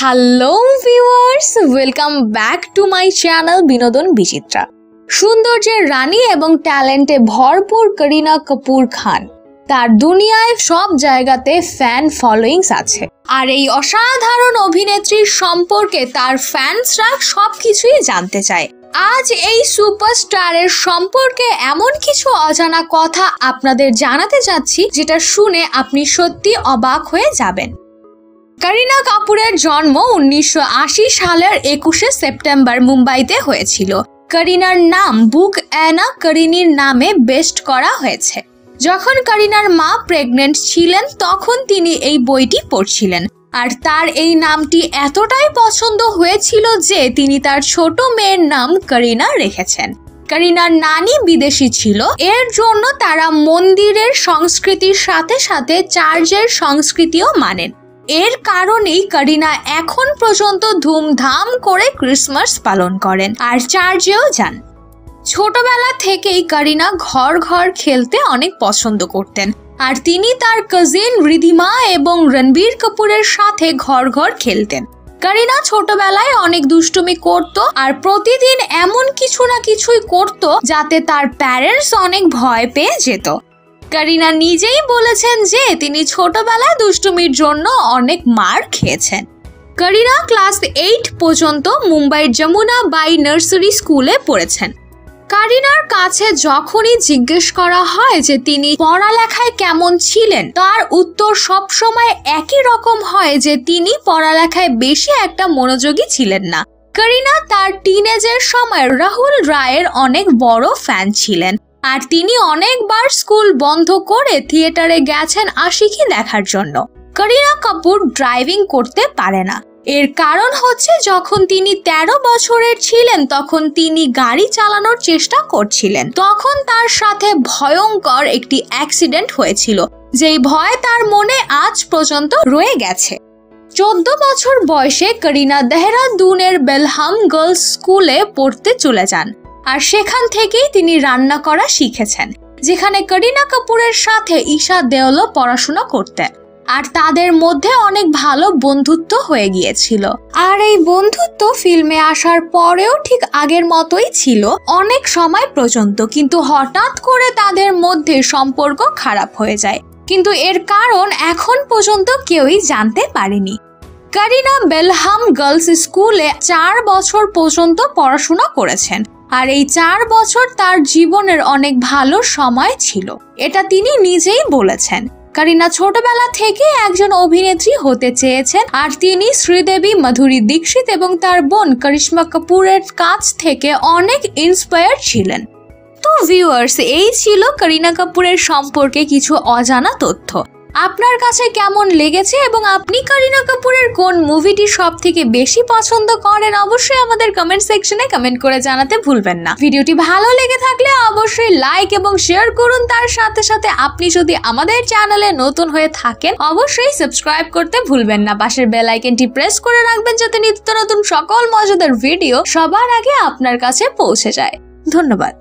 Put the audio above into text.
Hello viewers, welcome back to my channel বিনোদন বিচিত্রা। সৌন্দর্যের রানী এবং ট্যালেন্টে ভরপুর করিনা কাপুর খান, তার দুনিয়ায় সব জায়গাতে ফ্যান ফলোয়িংস আছে। আর এই অসাধারণ অভিনেত্রীর সম্পর্কে তার ফ্যান্সরা সবকিছুই জানতে চায়। আজ এই সুপারস্টারের সম্পর্কে এমন কিছু অজানা কথা আপনাদের জানাতে যাচ্ছি, যেটা শুনে আপনি সত্যি অবাক হয়ে যাবেন। করিনা কাপুরের জন্ম 1980 সালের 21 সেপ্টেম্বর মুম্বাইতে হয়েছিল। করিনার নাম বুক অ্যানা করিনির নামে বেস্ট করা হয়েছে। যখন করিনার মা প্রেগনেন্ট ছিলেন তখন তিনি এই বইটি পড়ছিলেন, আর তার এই নামটি এতটাই পছন্দ হয়েছিল যে তিনি তার ছোট মেয়ের নাম করিনা রেখেছেন। করিনার নানি বিদেশি ছিল, এর জন্য তারা মন্দিরের সংস্কৃতির সাথে সাথে চার্চের সংস্কৃতিও মানেন। এর কারণেই করিনা এখন পর্যন্ত ধুমধাম করে ক্রিসমাস পালন করেন আর চার্চেও যান। ছোটবেলা থেকেই করিনা ঘর ঘর খেলতে অনেক পছন্দ করতেন, আর তিনি তার কাজিন রিধিমা এবং রণবীর কাপুরের সাথে ঘর ঘর খেলতেন। করিনা ছোটবেলায় অনেক দুষ্টুমি করত আর প্রতিদিন এমন কিছু না কিছুই করত যাতে তার প্যারেন্টস অনেক ভয় পেয়ে যেত। করিনা নিজেই বলেছেন যে তিনি ছোটবেলায় দুষ্টুমির জন্য অনেক মার খেয়েছেন। করিনা ক্লাস 8 পর্যন্ত মুম্বাইয়ের যমুনা বাই নার্সারি স্কুলে পড়েছেন। করিনার কাছে যখনই জিজ্ঞেস করা হয় যে তিনি পড়ালেখায় কেমন ছিলেন, তার উত্তর সবসময় একই রকম হয় যে তিনি পড়ালেখায় বেশি একটা মনোযোগী ছিলেন না। করিনা তার টিনেজের সময় রাহুল রায়ের অনেক বড় ফ্যান ছিলেন, আর তিনি অনেকবার স্কুল বন্ধ করে থিয়েটারে গেছেন আশিকি দেখার জন্য। করিনা কাপুর ড্রাইভিং করতে পারে না, এর কারণ হচ্ছে যখন তিনি 13 বছরের ছিলেন তখন তিনি গাড়ি চালানোর চেষ্টা করছিলেন। তখন তার সাথে ভয়ঙ্কর একটি অ্যাক্সিডেন্ট হয়েছিল, যেই ভয় তার মনে আজ পর্যন্ত রয়ে গেছে। 14 বছর বয়সে করিনা দেহরাদুনের বেলহাম গার্লস স্কুলে পড়তে চলে যান, আর সেখান থেকেই তিনি রান্না করা শিখেছেন, যেখানে করিনা কাপুরের সাথে ঈশা দেওলও পড়াশোনা করতেন, আর তাদের মধ্যে অনেক ভালো বন্ধুত্ব হয়ে গিয়েছিল। আর এই বন্ধুত্ব ফিল্মে আসার পরেও ঠিক আগের মতোই ছিল অনেক সময় পর্যন্ত, কিন্তু হঠাৎ করে তাদের মধ্যে সম্পর্ক খারাপ হয়ে যায়, কিন্তু এর কারণ এখন পর্যন্ত কেউই জানতে পারেনি। করিনা বেলহাম গার্লস স্কুলে 4 বছর পর্যন্ত পড়াশোনা করেছেন, আর এই 4 বছর তার জীবনের অনেক ভালো সময় ছিল, এটা তিনি নিজেই বলেছেন। করিনা ছোটবেলা থেকে একজন অভিনেত্রী হতে চেয়েছেন, আর তিনি শ্রীদেবী, মাধুরী দীক্ষিত এবং তার বোন করিশ্মা কাপুরের কাছ থেকে অনেক ইন্সপায়ার ছিলেন। তো ভিউয়ার্স, এই ছিল করিনা কাপুরের সম্পর্কে কিছু অজানা তথ্য। আপনার কাছে কেমন লেগেছে এবং আপনি করিনা কাপুরের কোন মুভিটি সব থেকে বেশি পছন্দ করেন, অবশ্যই আমাদের কমেন্ট সেকশনে কমেন্ট করে জানাতে ভুলবেন না। ভিডিওটি ভালো লেগে থাকলে অবশ্যই লাইক এবং শেয়ার করুন। তার সাথে সাথে আপনি যদি আমাদের চ্যানেলে নতুন হয়ে থাকেন অবশ্যই সাবস্ক্রাইব করতে ভুলবেন না। পাশের বেল আইকনটি প্রেস করে রাখবেন যাতে নিত্য নতুন সকল মজাদার ভিডিও সবার আগে আপনার কাছে পৌঁছে যায়। ধন্যবাদ।